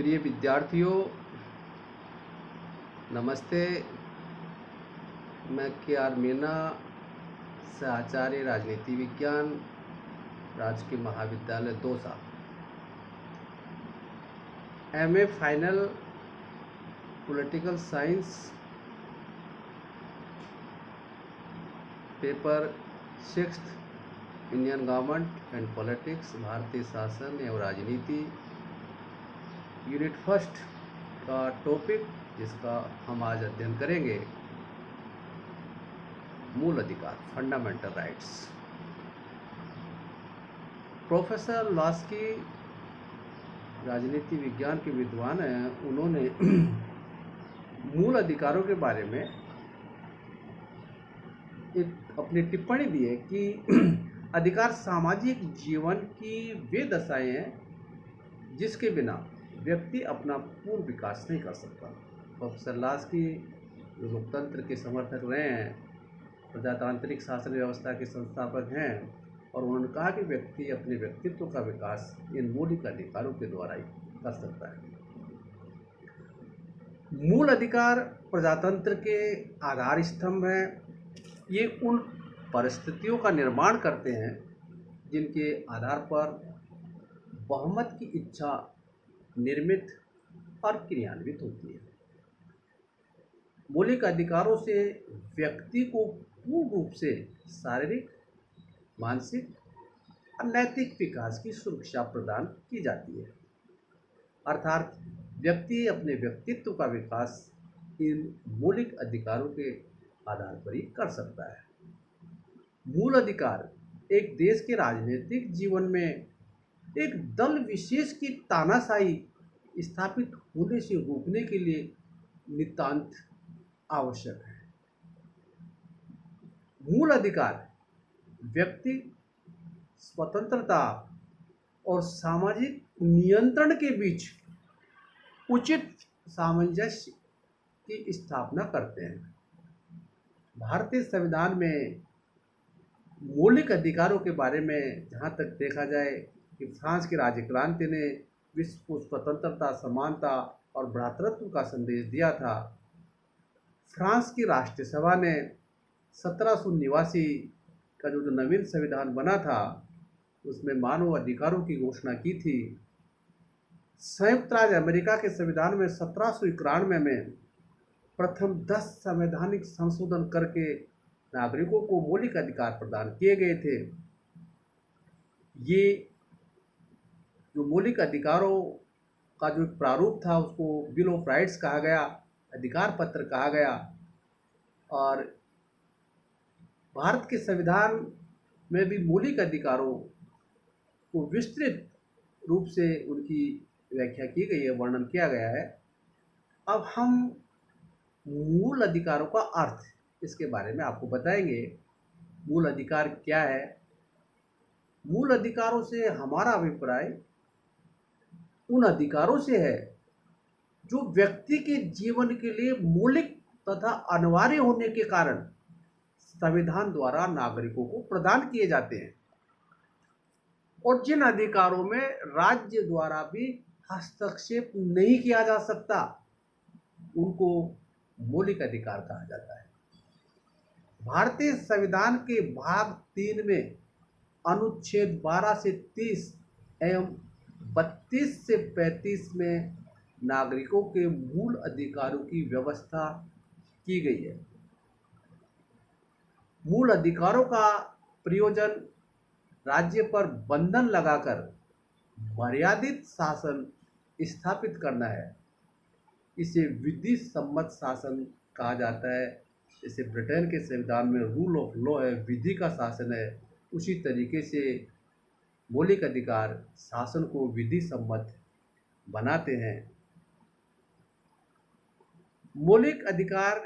प्रिय विद्यार्थियों, नमस्ते। मैं के आर मीना, सहआचार्य राजनीति विज्ञान, राजकीय महाविद्यालय Dausa, MA final political science, paper 6th Indian government and politics, भारतीय शासन एवं राजनीति, यूनिट फर्स्ट का टॉपिक जिसका हम आज अध्ययन करेंगे, मूल अधिकार, फंडामेंटल राइट्स। प्रोफेसर लास्की राजनीति विज्ञान के विद्वान हैं। उन्होंने मूल अधिकारों के बारे में एक अपनी टिप्पणी दी है कि अधिकार सामाजिक जीवन की वे दशाएं हैं जिसके बिना व्यक्ति अपना पूर्ण विकास नहीं कर सकता। प्रोफेसर लास्की जो लोकतंत्र के समर्थक रहे हैं, प्रजातांत्रिक शासन व्यवस्था के संस्थापक हैं, और उन्होंने कहा कि व्यक्ति अपने व्यक्तित्व का विकास इन मौलिक अधिकारों के द्वारा ही कर सकता है। मूल अधिकार प्रजातंत्र के आधार स्तंभ हैं। ये उन परिस्थितियों का निर्माण करते हैं जिनके आधार पर बहुमत की इच्छा निर्मित और क्रियान्वित होती है। मौलिक अधिकारों से व्यक्ति को पूर्ण रूप से शारीरिक, मानसिक और नैतिक विकास की सुरक्षा प्रदान की जाती है। अर्थात व्यक्ति अपने व्यक्तित्व का विकास इन मौलिक अधिकारों के आधार पर ही कर सकता है। मूल अधिकार एक देश के राजनीतिक जीवन में एक दल विशेष की तानाशाही स्थापित होने से रोकने के लिए नितांत आवश्यक है। मूल अधिकार व्यक्ति स्वतंत्रता और सामाजिक नियंत्रण के बीच उचित सामंजस्य की स्थापना करते हैं। भारतीय संविधान में मौलिक अधिकारों के बारे में जहाँ तक देखा जाए कि फ्रांस की राज्यक्रांति ने विश्व को स्वतंत्रता, समानता और भ्रातृत्व का संदेश दिया था। फ्रांस की राष्ट्रीय सभा ने 1789 का जो नवीन संविधान बना था उसमें मानव अधिकारों की घोषणा की थी। संयुक्त राज्य अमेरिका के संविधान में 1791 में प्रथम 10 संवैधानिक संशोधन करके नागरिकों को मौलिक अधिकार प्रदान किए गए थे। ये जो मौलिक अधिकारों का जो प्रारूप था उसको बिल ऑफ राइट्स कहा गया, अधिकार पत्र कहा गया। और भारत के संविधान में भी मौलिक अधिकारों को विस्तृत रूप से उनकी व्याख्या की गई है, वर्णन किया गया है। अब हम मूल अधिकारों का अर्थ, इसके बारे में आपको बताएंगे। मूल अधिकार क्या है? मूल अधिकारों से हमारा अभिप्राय उन अधिकारों से है जो व्यक्ति के जीवन के लिए मौलिक तथा अनिवार्य होने के कारण संविधान द्वारा नागरिकों को प्रदान किए जाते हैं, और जिन अधिकारों में राज्य द्वारा भी हस्तक्षेप नहीं किया जा सकता उनको मौलिक अधिकार कहा जाता है। भारतीय संविधान के भाग 3 में अनुच्छेद 12 से 30 एवं 32 से 35 में नागरिकों के मूल अधिकारों की व्यवस्था की गई है। मूल अधिकारों का प्रयोजन राज्य पर बंधन लगाकर मर्यादित शासन स्थापित करना है। इसे विधि सम्मत शासन कहा जाता है। जैसे ब्रिटेन के संविधान में रूल ऑफ लॉ है, विधि का शासन है, उसी तरीके से मौलिक अधिकार शासन को विधि सम्मत बनाते हैं। मौलिक अधिकार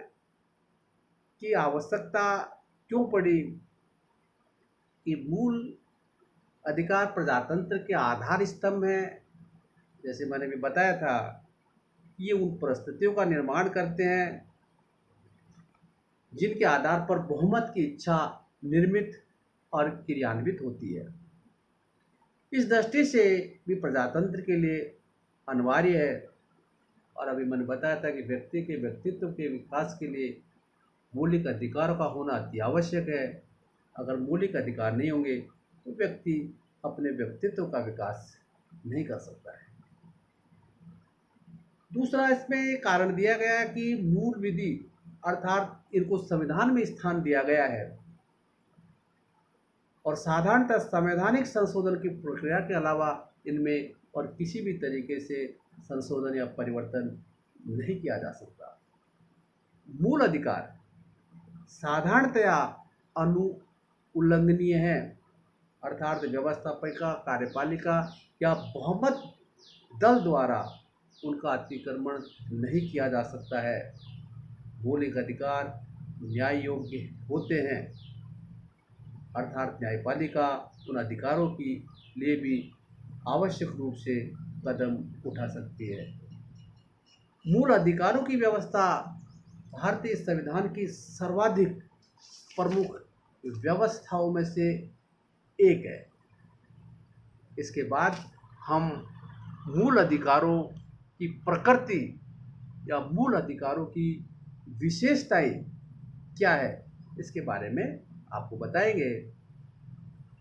की आवश्यकता क्यों पड़ी? कि मूल अधिकार प्रजातंत्र के आधार स्तंभ हैं। जैसे मैंने भी बताया था, ये उन परिस्थितियों का निर्माण करते हैं जिनके आधार पर बहुमत की इच्छा निर्मित और क्रियान्वित होती है। इस दृष्टि से भी प्रजातंत्र के लिए अनिवार्य है। और अभी मैंने बताया था कि व्यक्ति के व्यक्तित्व के विकास के लिए मौलिक अधिकारों का होना अति आवश्यक है। अगर मौलिक अधिकार नहीं होंगे तो व्यक्ति अपने व्यक्तित्व का विकास नहीं कर सकता है। दूसरा इसमें कारण दिया गया है कि मूल विधि अर्थात इनको संविधान में स्थान दिया गया है और साधारणतः संवैधानिक संशोधन की प्रक्रिया के अलावा इनमें और किसी भी तरीके से संशोधन या परिवर्तन नहीं किया जा सकता। मूल अधिकार साधारणतया अनु उल्लंघनीय है अर्थात व्यवस्थापिका कार्यपालिका या बहुमत दल द्वारा उनका अतिक्रमण नहीं किया जा सकता है। मौलिक अधिकार न्याय योग्य होते हैं अर्थात न्यायपालिका उन अधिकारों के लिए भी आवश्यक रूप से कदम उठा सकती है। मूल अधिकारों की व्यवस्था भारतीय संविधान की सर्वाधिक प्रमुख व्यवस्थाओं में से एक है। इसके बाद हम मूल अधिकारों की प्रकृति या मूल अधिकारों की विशेषताएं क्या है इसके बारे में आपको बताएंगे।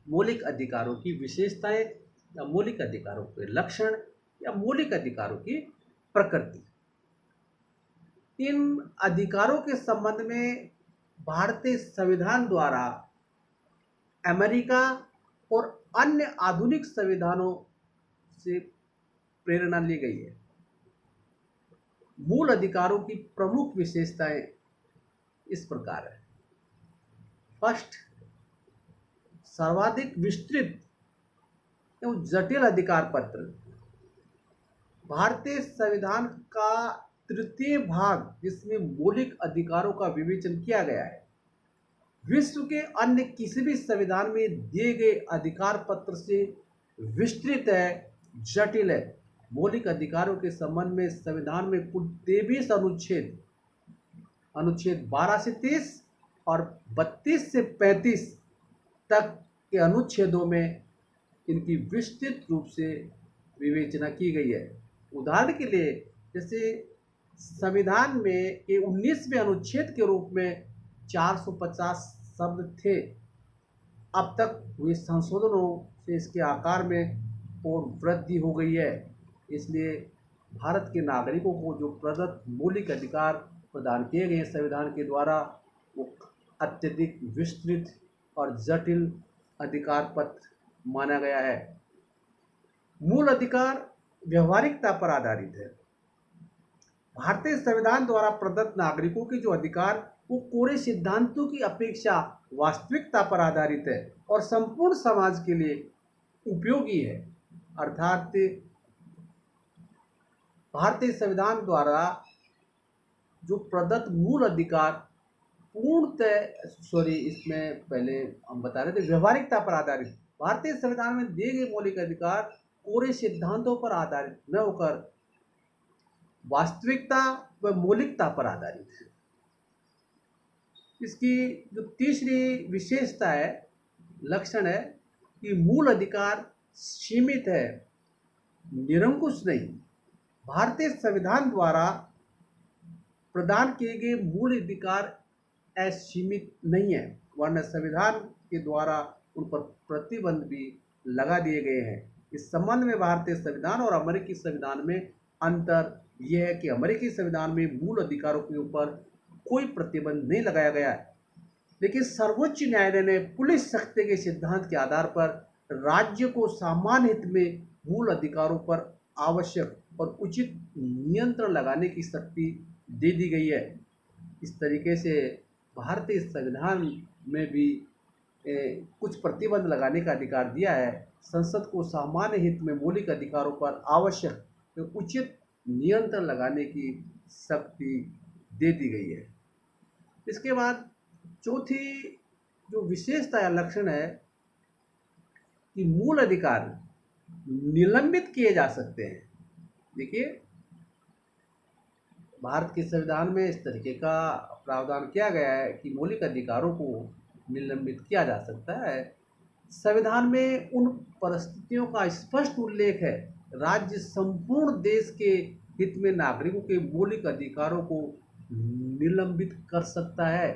मौलिक अधिकारों की विशेषताएं या मौलिक अधिकारों के लक्षण या मौलिक अधिकारों की प्रकृति। इन अधिकारों के संबंध में भारतीय संविधान द्वारा अमेरिका और अन्य आधुनिक संविधानों से प्रेरणा ली गई है। मूल अधिकारों की प्रमुख विशेषताएं इस प्रकार है। फर्स्ट, सर्वाधिक विस्तृत एवं जटिल अधिकार पत्र। भारतीय संविधान का तृतीय भाग जिसमें मौलिक अधिकारों का विवेचन किया गया है विश्व के अन्य किसी भी संविधान में दिए गए अधिकार पत्र से विस्तृत है, जटिल है। मौलिक अधिकारों के संबंध में संविधान में कुल 23 अनुच्छेद 12 से 30 और 32 से 35 तक के अनुच्छेदों में इनकी विस्तृत रूप से विवेचना की गई है। उदाहरण के लिए जैसे संविधान में के 19वें अनुच्छेद के रूप में 450 शब्द थे, अब तक हुए संशोधनों से इसके आकार में और वृद्धि हो गई है। इसलिए भारत के नागरिकों को जो प्रदत्त मौलिक अधिकार प्रदान किए गए संविधान के द्वारा वो अत्यधिक विस्तृत और जटिल अधिकार पत्र माना गया है। मूल अधिकार व्यवहारिकता पर आधारित है। भारतीय संविधान द्वारा प्रदत्त नागरिकों के जो अधिकार वो कोरे सिद्धांतों की अपेक्षा वास्तविकता पर आधारित है और संपूर्ण समाज के लिए उपयोगी है। अर्थात भारतीय संविधान द्वारा जो प्रदत्त मूल अधिकार इसमें पहले हम बता रहे थे व्यवहारिकता पर आधारित। भारतीय संविधान में दिए गए मौलिक अधिकार कोरे सिद्धांतों पर आधारित न होकर वास्तविकता व मौलिकता पर आधारित है। इसकी जो तीसरी विशेषता है, लक्षण है कि मूल अधिकार सीमित है, निरंकुश नहीं। भारतीय संविधान द्वारा प्रदान किए गए मूल अधिकार असीमित नहीं है, वरना संविधान के द्वारा उन पर प्रतिबंध भी लगा दिए गए हैं। इस संबंध में भारतीय संविधान और अमेरिकी संविधान में अंतर यह है कि अमेरिकी संविधान में मूल अधिकारों के ऊपर कोई प्रतिबंध नहीं लगाया गया है, लेकिन सर्वोच्च न्यायालय ने पुलिस शक्ति के सिद्धांत के आधार पर राज्य को सामान्य हित में मूल अधिकारों पर आवश्यक और उचित नियंत्रण लगाने की शक्ति दे दी गई है। इस तरीके से भारतीय संविधान में भी कुछ प्रतिबंध लगाने का अधिकार दिया है। संसद को सामान्य हित में मौलिक अधिकारों पर आवश्यक और उचित नियंत्रण लगाने की शक्ति दे दी गई है। इसके बाद चौथी जो विशेषता या लक्षण है कि मूल अधिकार निलंबित किए जा सकते हैं। देखिए, भारत के संविधान में इस तरीके का प्रावधान किया गया है कि मौलिक अधिकारों को निलंबित किया जा सकता है। संविधान में उन परिस्थितियों का स्पष्ट उल्लेख है राज्य संपूर्ण देश के हित में नागरिकों के मौलिक अधिकारों को निलंबित कर सकता है।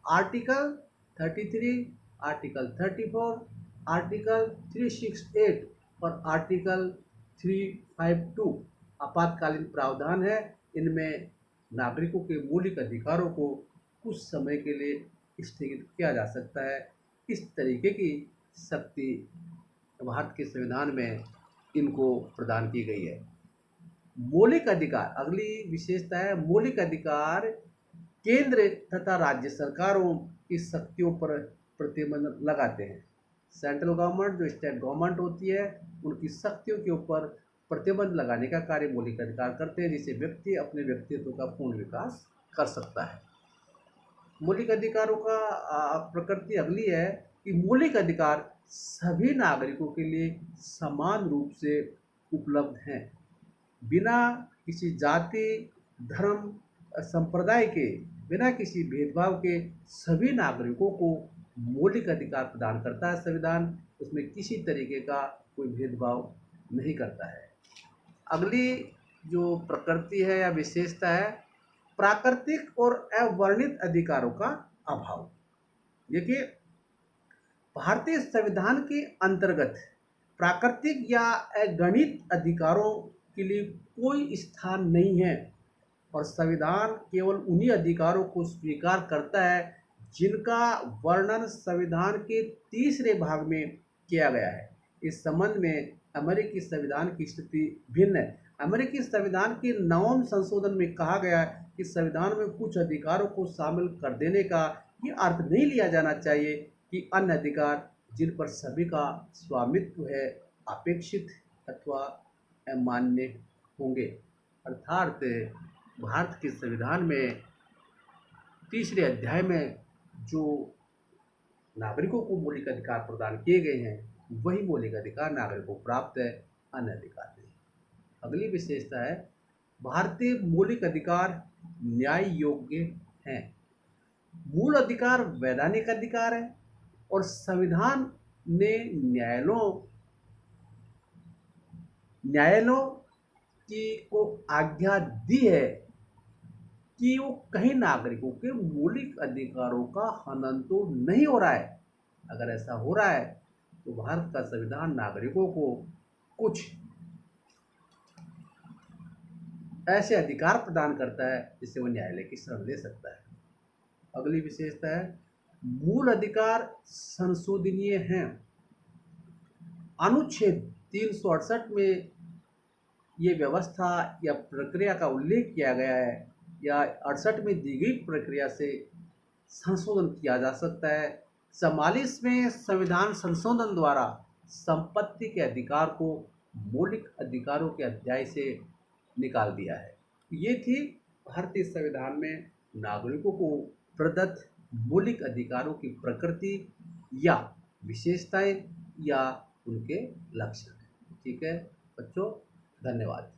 आर्टिकल 33, आर्टिकल 34, आर्टिकल 368 और आर्टिकल 352 आपातकालीन प्रावधान है। इनमें नागरिकों के मौलिक अधिकारों को कुछ समय के लिए स्थगित किया जा सकता है। इस तरीके की शक्ति भारत के संविधान में इनको प्रदान की गई है। मौलिक अधिकार, अगली विशेषता है मौलिक अधिकार केंद्र तथा राज्य सरकारों की शक्तियों पर प्रतिबंध लगाते हैं। सेंट्रल गवर्नमेंट जो स्टेट गवर्नमेंट होती है उनकी शक्तियों के ऊपर प्रतिबंध लगाने का कार्य मौलिक अधिकार करते हैं, जिससे व्यक्ति अपने व्यक्तित्व का पूर्ण विकास कर सकता है। मौलिक अधिकारों का प्रकृति अगली है कि मौलिक अधिकार सभी नागरिकों के लिए समान रूप से उपलब्ध हैं, बिना किसी जाति, धर्म, संप्रदाय के, बिना किसी भेदभाव के सभी नागरिकों को मौलिक अधिकार प्रदान करता है संविधान। उसमें किसी तरीके का कोई भेदभाव नहीं करता है। अगली जो प्रकृति है या विशेषता है प्राकृतिक और अवर्णित अधिकारों का अभाव। देखिए, भारतीय संविधान के अंतर्गत प्राकृतिक या अगणित अधिकारों के लिए कोई स्थान नहीं है और संविधान केवल उन्हीं अधिकारों को स्वीकार करता है जिनका वर्णन संविधान के तीसरे भाग में किया गया है। इस संबंध में अमेरिकी संविधान की स्थिति भिन्न है। अमेरिकी संविधान के 9वें संशोधन में कहा गया है कि संविधान में कुछ अधिकारों को शामिल कर देने का ये अर्थ नहीं लिया जाना चाहिए कि अन्य अधिकार जिन पर सभी का स्वामित्व है अपेक्षित अथवा अमान्य होंगे। अर्थात भारत के संविधान में तीसरे अध्याय में जो नागरिकों को मौलिक अधिकार प्रदान किए गए हैं वही मौलिक अधिकार नागरिकों को प्राप्त है, अन्य अधिकार नहीं। अगली विशेषता है भारतीय मौलिक अधिकार न्याय योग्य हैं। मूल अधिकार वैधानिक अधिकार है और संविधान ने न्यायालयों की को आज्ञा दी है कि वो कहीं नागरिकों के मौलिक अधिकारों का हनन तो नहीं हो रहा है। अगर ऐसा हो रहा है तो भारत का संविधान नागरिकों को कुछ ऐसे अधिकार प्रदान करता है जिससे वो न्यायालय की शरण ले सकता है। अगली विशेषता है मूल अधिकार संशोधनीय हैं। अनुच्छेद 368 में ये व्यवस्था या प्रक्रिया का उल्लेख किया गया है या 68 में दी गई प्रक्रिया से संशोधन किया जा सकता है। 44 में संविधान संशोधन द्वारा संपत्ति के अधिकार को मौलिक अधिकारों के अध्याय से निकाल दिया है। ये थी भारतीय संविधान में नागरिकों को प्रदत्त मौलिक अधिकारों की प्रकृति या विशेषताएं या उनके लक्षण। ठीक है बच्चों, धन्यवाद।